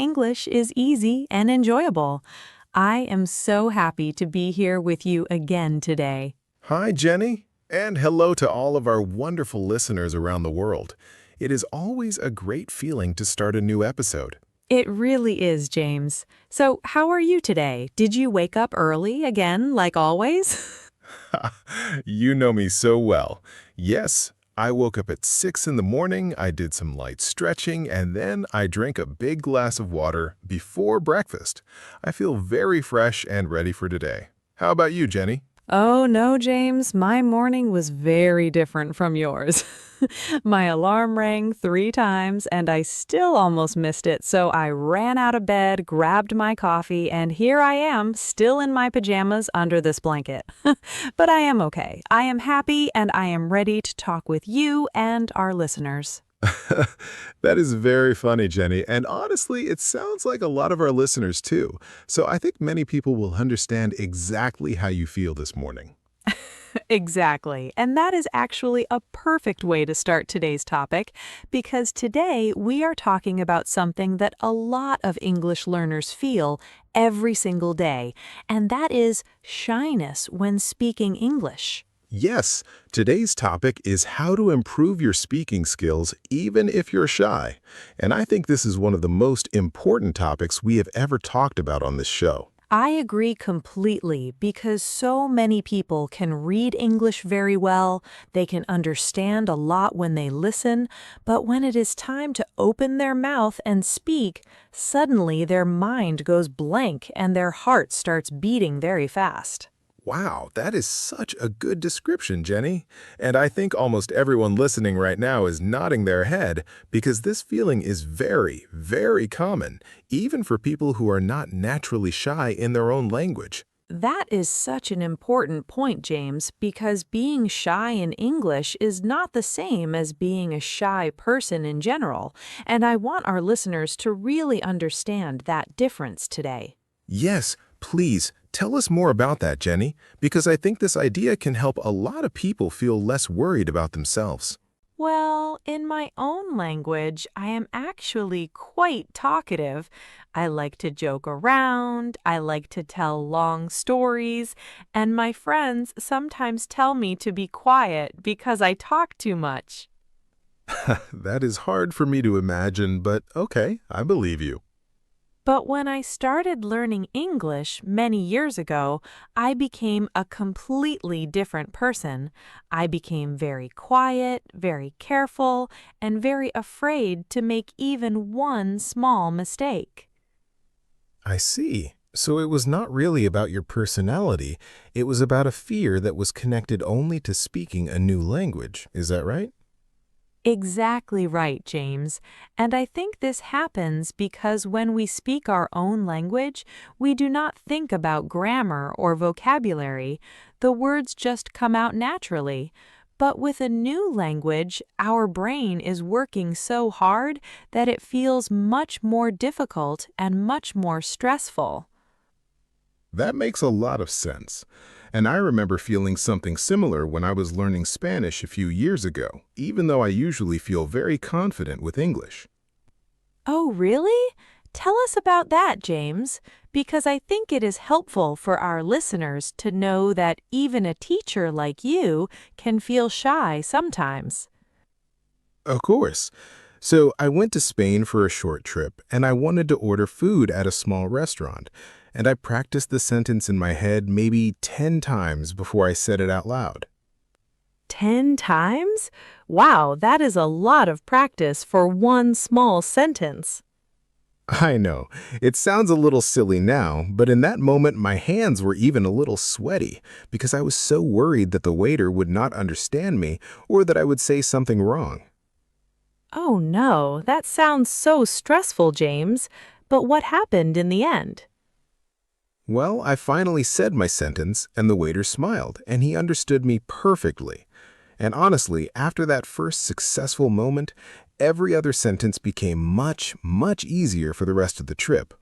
English is easy and enjoyable. I am so happy to be here with you again today. Hi, Jenny, and hello to all of our wonderful listeners around the world. It is always a great feeling to start a new episode. It really is, James. So, how are you today? Did you wake up early again, like always? You know me so well. Yes, I woke up at 6 in the morning, I did some light stretching, and then I drank a big glass of water before breakfast. I feel very fresh and ready for today. How about you, Jenny? Oh, no, James. My morning was very different from yours. My alarm rang 3 times and I still almost missed it, so I ran out of bed, grabbed my coffee, and here I am, still in my pajamas under this blanket. But I am okay. I am happy and I am ready to talk with you and our listeners. That is very funny, Jenny, and honestly, it sounds like a lot of our listeners too. So I think many people will understand exactly how you feel this morning. Exactly. And that is actually a perfect way to start today's topic, because today we are talking about something that a lot of English learners feel every single day, and that is shyness when speaking English. Yes, today's topic is how to improve your speaking skills even if you're shy. And I think this is one of the most important topics we have ever talked about on this show. I agree completely because so many people can read English very well, they can understand a lot when they listen, but when it is time to open their mouth and speak, suddenly their mind goes blank and their heart starts beating very fast. Wow, that is such a good description, Jenny. And I think almost everyone listening right now is nodding their head because this feeling is very, very common, even for people who are not naturally shy in their own language. That is such an important point, James, because being shy in English is not the same as being a shy person in general, and I want our listeners to really understand that difference today. Yes, please, tell us more about that, Jenny, because I think this idea can help a lot of people feel less worried about themselves. Well, in my own language, I am actually quite talkative. I like to joke around, I like to tell long stories, and my friends sometimes tell me to be quiet because I talk too much. That is hard for me to imagine, but okay, I believe you. But when I started learning English many years ago, I became a completely different person. I became very quiet, very careful, and very afraid to make even one small mistake. I see. So it was not really about your personality, it was about a fear that was connected only to speaking a new language. Is that right? Exactly right, James. And I think this happens because when we speak our own language, we do not think about grammar or vocabulary. The words just come out naturally. But with a new language, our brain is working so hard that it feels much more difficult and much more stressful. That makes a lot of sense. And I remember feeling something similar when I was learning Spanish a few years ago, even though I usually feel very confident with English. Oh, really? Tell us about that, James, because I think it is helpful for our listeners to know that even a teacher like you can feel shy sometimes. Of course. So I went to Spain for a short trip, and I wanted to order food at a small restaurant, and I practiced the sentence in my head maybe 10 times before I said it out loud. 10 times? Wow, that is a lot of practice for one small sentence. I know, it sounds a little silly now, but in that moment my hands were even a little sweaty because I was so worried that the waiter would not understand me or that I would say something wrong. Oh no, that sounds so stressful, James. But what happened in the end? Well, I finally said my sentence, and the waiter smiled, and he understood me perfectly. And honestly, after that first successful moment, every other sentence became much, much easier for the rest of the trip.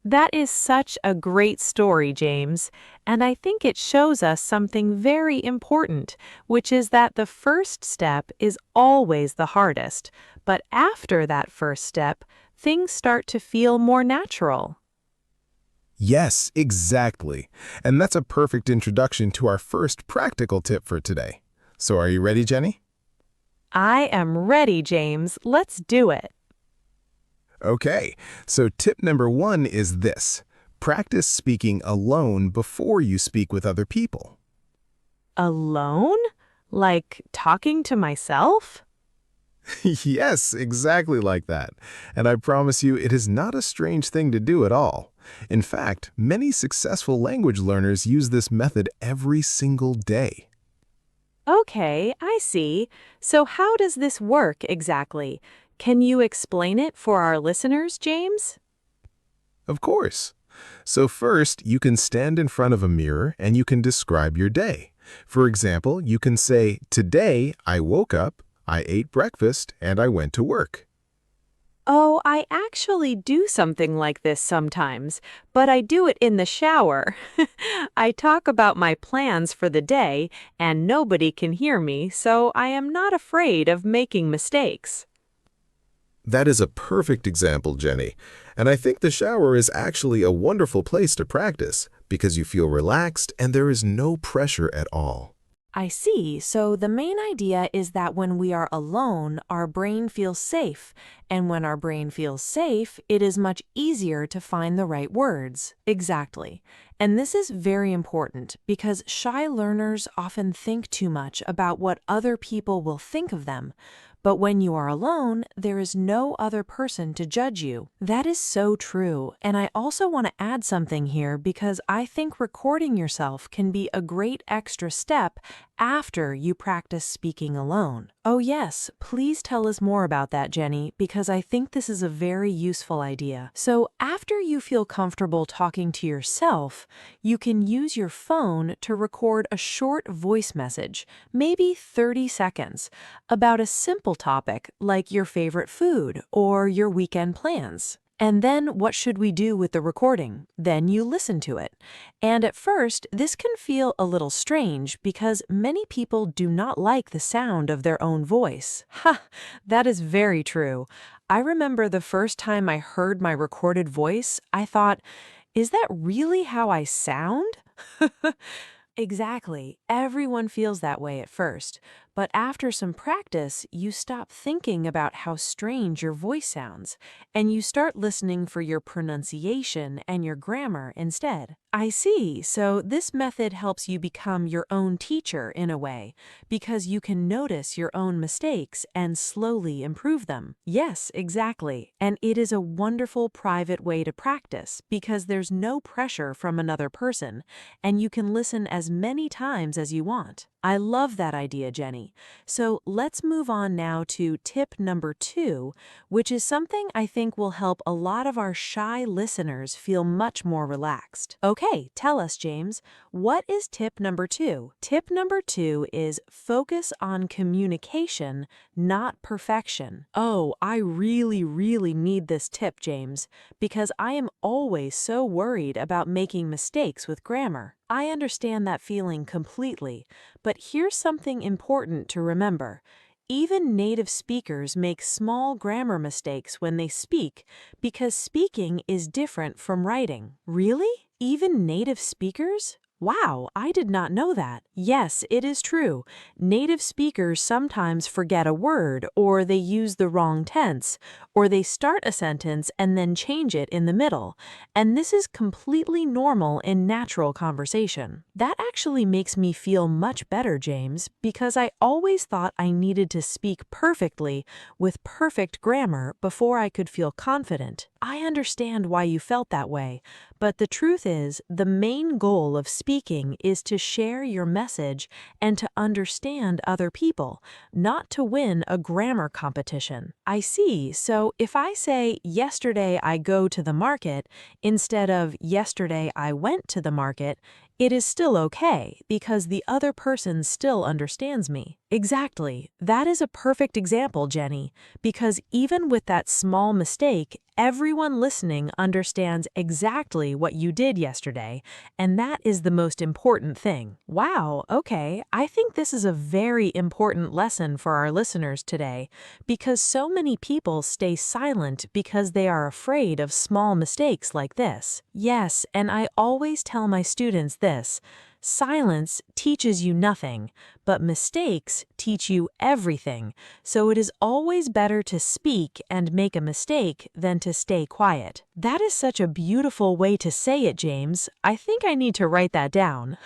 That is such a great story, James, and I think it shows us something very important, which is that the first step is always the hardest, but after that first step, things start to feel more natural. Yes, exactly. And that's a perfect introduction to our first practical tip for today. So are you ready, Jenny? I am ready, James. Let's do it. Okay, so tip number 1 is this. Practice speaking alone before you speak with other people. Alone? Like talking to myself? Yes, exactly like that. And I promise you, it is not a strange thing to do at all. In fact, many successful language learners use this method every single day. Okay, I see. So how does this work exactly? Can you explain it for our listeners, James? Of course. So first, you can stand in front of a mirror and you can describe your day. For example, you can say, "Today, I woke up, I ate breakfast, and I went to work." Oh, I actually do something like this sometimes, but I do it in the shower. I talk about my plans for the day, and nobody can hear me, so I am not afraid of making mistakes. That is a perfect example, Jenny. And I think the shower is actually a wonderful place to practice because you feel relaxed and there is no pressure at all. I see. So the main idea is that when we are alone, our brain feels safe. And when our brain feels safe, it is much easier to find the right words. Exactly. And this is very important because shy learners often think too much about what other people will think of them. But when you are alone, there is no other person to judge you. That is so true. And I also want to add something here because I think recording yourself can be a great extra step after you practice speaking alone. Oh yes, please tell us more about that, Jenny, because I think this is a very useful idea. So after you feel comfortable talking to yourself, you can use your phone to record a short voice message, maybe 30 seconds, about a simple topic like your favorite food or your weekend plans. And then what should we do with the recording? Then you listen to it. And at first, this can feel a little strange because many people do not like the sound of their own voice. Ha! That is very true. I remember the first time I heard my recorded voice, I thought, is that really how I sound? Exactly. Everyone feels that way at first. But after some practice, you stop thinking about how strange your voice sounds, and you start listening for your pronunciation and your grammar instead. I see. So this method helps you become your own teacher in a way, because you can notice your own mistakes and slowly improve them. Yes, exactly. And it is a wonderful private way to practice because there's no pressure from another person, and you can listen as many times as you want. I love that idea, Jenny. So let's move on now to tip number 2, which is something I think will help a lot of our shy listeners feel much more relaxed. Okay, tell us, James, what is tip number 2? Tip number 2 is focus on communication, not perfection. Oh, I really need this tip, James, because I am always so worried about making mistakes with grammar. I understand that feeling completely, but here's something important to remember. Even native speakers make small grammar mistakes when they speak because speaking is different from writing. Really? Even native speakers? Wow, I did not know that. Yes, it is true. Native speakers sometimes forget a word, or they use the wrong tense, or they start a sentence and then change it in the middle. And this is completely normal in natural conversation. That actually makes me feel much better, James, because I always thought I needed to speak perfectly with perfect grammar before I could feel confident. I understand why you felt that way, but the truth is, the main goal of speaking is to share your message and to understand other people, not to win a grammar competition. I see. So if I say, yesterday I go to the market, instead of yesterday I went to the market, It is still okay because the other person still understands me. Exactly. That is a perfect example, Jenny, because even with that small mistake, everyone listening understands exactly what you did yesterday, and that is the most important thing. Wow, okay, I think this is a very important lesson for our listeners today, because so many people stay silent because they are afraid of small mistakes like this. Yes, and I always tell my students this: silence teaches you nothing, but mistakes teach you everything. So it is always better to speak and make a mistake than to stay quiet. That is such a beautiful way to say it, James. I think I need to write that down.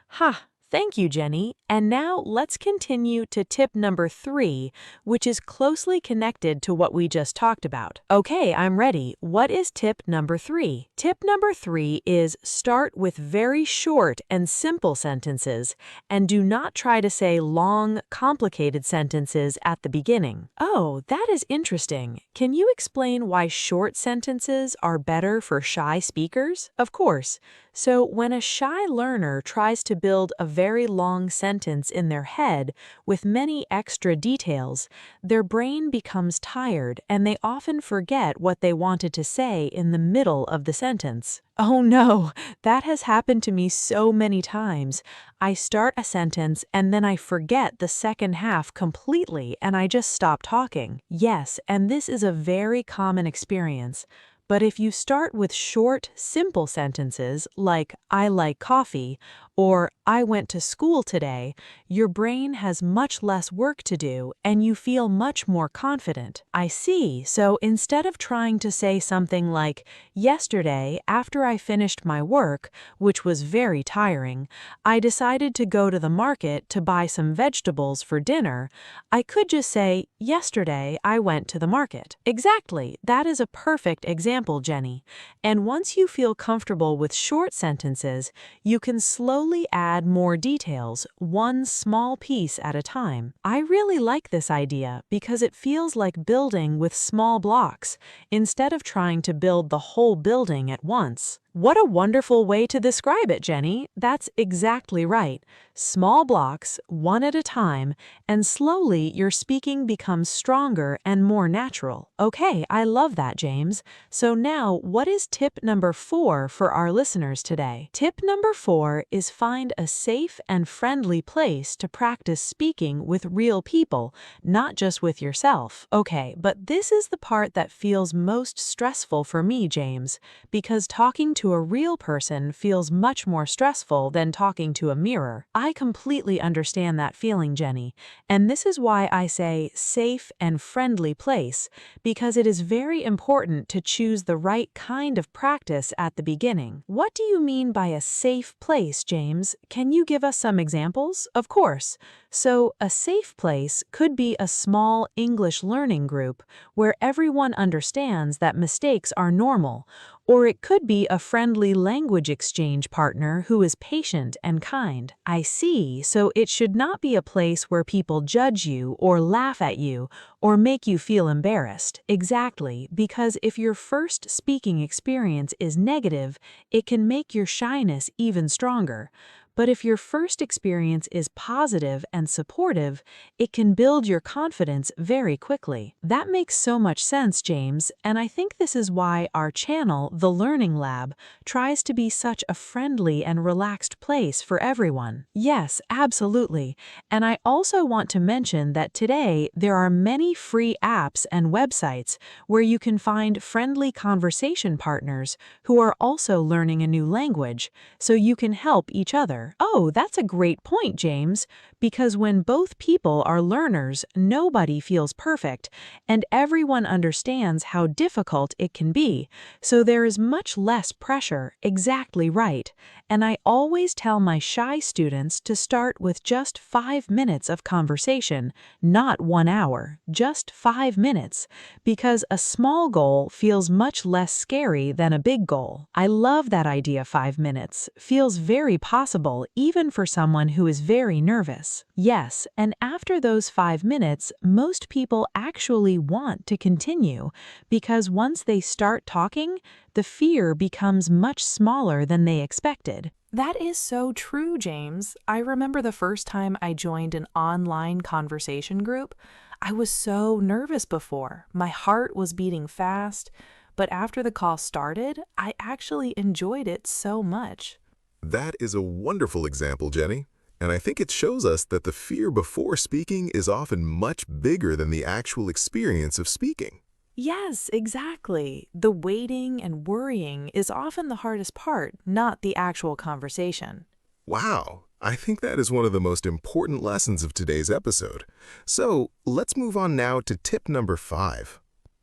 Ha! Thank you, Jenny. And now let's continue to tip number 3, which is closely connected to what we just talked about. Okay, I'm ready. What is tip number 3? Tip number 3 is start with very short and simple sentences, and do not try to say long, complicated sentences at the beginning. Oh, that is interesting. Can you explain why short sentences are better for shy speakers? Of course. So when a shy learner tries to build a very long sentence in their head with many extra details, their brain becomes tired and they often forget what they wanted to say in the middle of the sentence. Oh no, that has happened to me so many times. I start a sentence and then I forget the second half completely and I just stop talking. Yes, and this is a very common experience. But if you start with short, simple sentences like "I like coffee" or "I went to school today," your brain has much less work to do and you feel much more confident. I see. So instead of trying to say something like, "Yesterday, after I finished my work, which was very tiring, I decided to go to the market to buy some vegetables for dinner," I could just say, "Yesterday, I went to the market." Exactly. That is a perfect example, Jenny. And once you feel comfortable with short sentences, you can slowly add more details, one small piece at a time. I really like this idea because it feels like building with small blocks, instead of trying to build the whole building at once. What a wonderful way to describe it, Jenny. That's exactly right. Small blocks, one at a time, and slowly your speaking becomes stronger and more natural. Okay, I love that, James. So now, what is tip number 4 for our listeners today? Tip number 4 is find a safe and friendly place to practice speaking with real people, not just with yourself. Okay, but this is the part that feels most stressful for me, James, because talking to a real person feels much more stressful than talking to a mirror. I completely understand that feeling, Jenny, and this is why I say safe and friendly place, because it is very important to choose the right kind of practice at the beginning. What do you mean by a safe place, James? Can you give us some examples? Of course. So, a safe place could be a small English learning group where everyone understands that mistakes are normal, or it could be a friendly language exchange partner who is patient and kind. I see, so it should not be a place where people judge you or laugh at you or make you feel embarrassed. Exactly, because if your first speaking experience is negative, it can make your shyness even stronger. But if your first experience is positive and supportive, it can build your confidence very quickly. That makes so much sense, James, and I think this is why our channel, The Learning Lab, tries to be such a friendly and relaxed place for everyone. Yes, absolutely. And I also want to mention that today there are many free apps and websites where you can find friendly conversation partners who are also learning a new language, so you can help each other. Oh, that's a great point, James, because when both people are learners, nobody feels perfect, and everyone understands how difficult it can be, so there is much less pressure. Exactly right. And I always tell my shy students to start with just 5 minutes of conversation, not 1 hour, just 5 minutes, because a small goal feels much less scary than a big goal. I love that idea. 5 minutes feels very possible even for someone who is very nervous. Yes, and after those 5 minutes, most people actually want to continue, because once they start talking, the fear becomes much smaller than they expected. That is so true, James. I remember the first time I joined an online conversation group. I was so nervous before. My heart was beating fast, but after the call started, I actually enjoyed it so much. That is a wonderful example, Jenny. And I think it shows us that the fear before speaking is often much bigger than the actual experience of speaking. Yes, exactly. The waiting and worrying is often the hardest part, not the actual conversation. Wow, I think that is one of the most important lessons of today's episode. So let's move on now to tip number 5.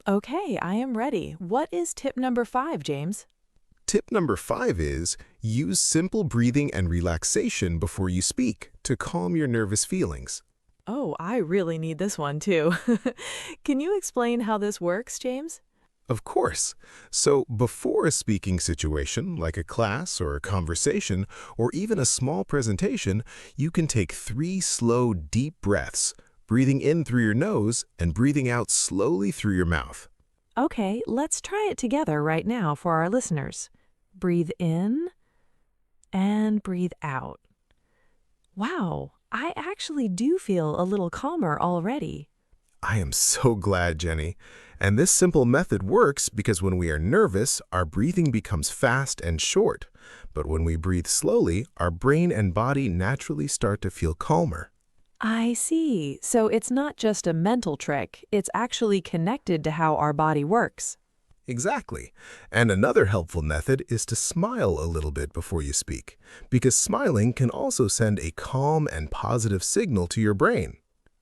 Okay, I am ready. What is tip number 5, James? Tip number 5 is use simple breathing and relaxation before you speak to calm your nervous feelings. Oh, I really need this one too. Can you explain how this works, James? Of course. So before a speaking situation, like a class or a conversation, or even a small presentation, you can take 3 slow, deep breaths, breathing in through your nose and breathing out slowly through your mouth. Okay, let's try it together right now for our listeners. Breathe in and breathe out. Wow, I actually do feel a little calmer already. I am so glad, Jenny. And this simple method works because when we are nervous, our breathing becomes fast and short. But when we breathe slowly, our brain and body naturally start to feel calmer. I see. So it's not just a mental trick, it's actually connected to how our body works. Exactly. And another helpful method is to smile a little bit before you speak, because smiling can also send a calm and positive signal to your brain.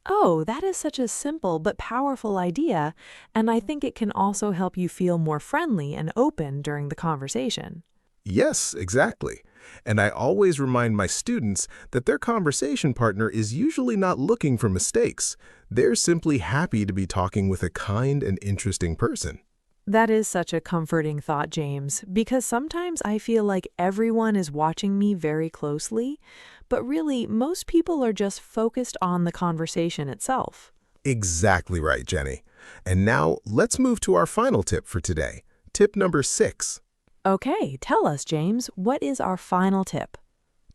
Oh, that is such a simple but powerful idea, and I think it can also help you feel more friendly and open during the conversation. Yes, exactly. And I always remind my students that their conversation partner is usually not looking for mistakes. They're simply happy to be talking with a kind and interesting person. That is such a comforting thought, James, because sometimes I feel like everyone is watching me very closely, but really, most people are just focused on the conversation itself. Exactly right, Jenny. And now let's move to our final tip for today. Tip number 6. Okay, tell us, James, what is our final tip?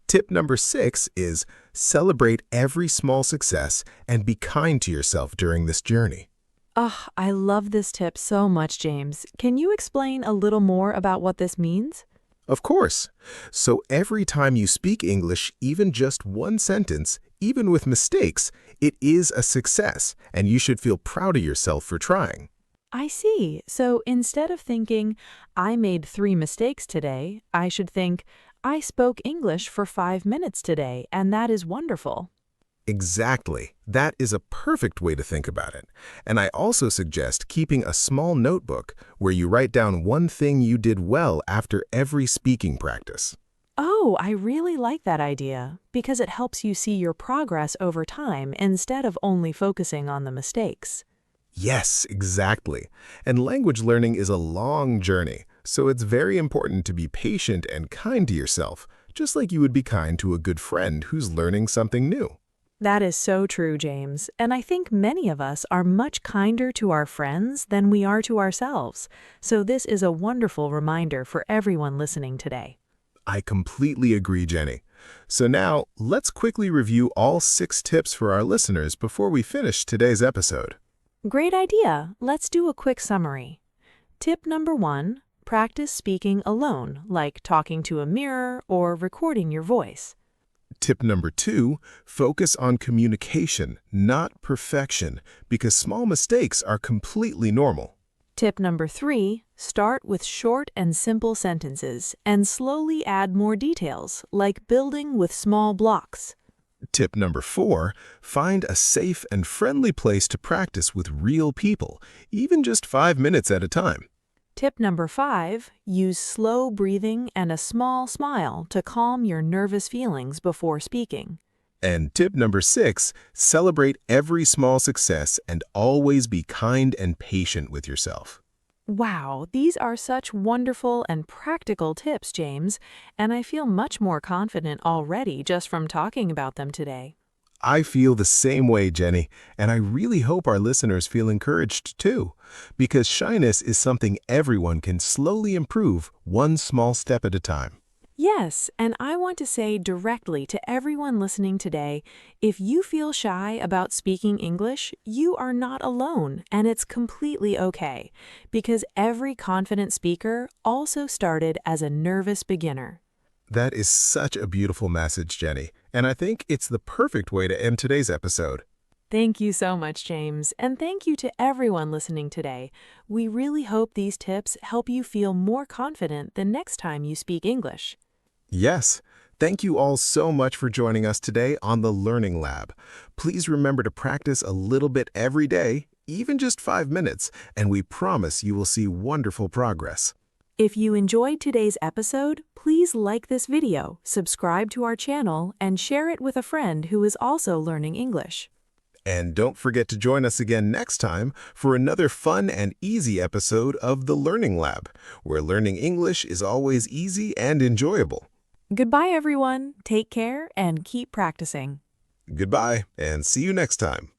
Tip number 6 is celebrate every small success and be kind to yourself during this journey. Ugh, I love this tip so much, James. Can you explain a little more about what this means? Of course. So every time you speak English, even just one sentence, even with mistakes, it is a success, and you should feel proud of yourself for trying. I see. So instead of thinking, I made 3 mistakes today, I should think, I spoke English for 5 minutes today, and that is wonderful. Exactly. That is a perfect way to think about it. And I also suggest keeping a small notebook where you write down one thing you did well after every speaking practice. Oh, I really like that idea, because it helps you see your progress over time instead of only focusing on the mistakes. Yes, exactly. And language learning is a long journey, so it's very important to be patient and kind to yourself, just like you would be kind to a good friend who's learning something new. That is so true, James, and I think many of us are much kinder to our friends than we are to ourselves, so this is a wonderful reminder for everyone listening today. I completely agree, Jenny. So now, let's quickly review all 6 tips for our listeners before we finish today's episode. Great idea! Let's do a quick summary. Tip number 1, practice speaking alone, like talking to a mirror or recording your voice. Tip number 2, focus on communication, not perfection, because small mistakes are completely normal. Tip number 3, start with short and simple sentences and slowly add more details, like building with small blocks. Tip number 4, find a safe and friendly place to practice with real people, even just 5 minutes at a time. Tip number 5, use slow breathing and a small smile to calm your nervous feelings before speaking. And tip number 6, celebrate every small success and always be kind and patient with yourself. Wow, these are such wonderful and practical tips, James, and I feel much more confident already just from talking about them today. I feel the same way, Jenny, and I really hope our listeners feel encouraged too, because shyness is something everyone can slowly improve one small step at a time. Yes, and I want to say directly to everyone listening today, if you feel shy about speaking English, you are not alone, and it's completely okay, because every confident speaker also started as a nervous beginner. That is such a beautiful message, Jenny, and I think it's the perfect way to end today's episode. Thank you so much, James, and thank you to everyone listening today. We really hope these tips help you feel more confident the next time you speak English. Yes, thank you all so much for joining us today on the Learning Lab. Please remember to practice a little bit every day, even just 5 minutes, and we promise you will see wonderful progress. If you enjoyed today's episode, please like this video, subscribe to our channel, and share it with a friend who is also learning English. And don't forget to join us again next time for another fun and easy episode of the Learning Lab, where learning English is always easy and enjoyable. Goodbye, everyone. Take care and keep practicing. Goodbye, and see you next time.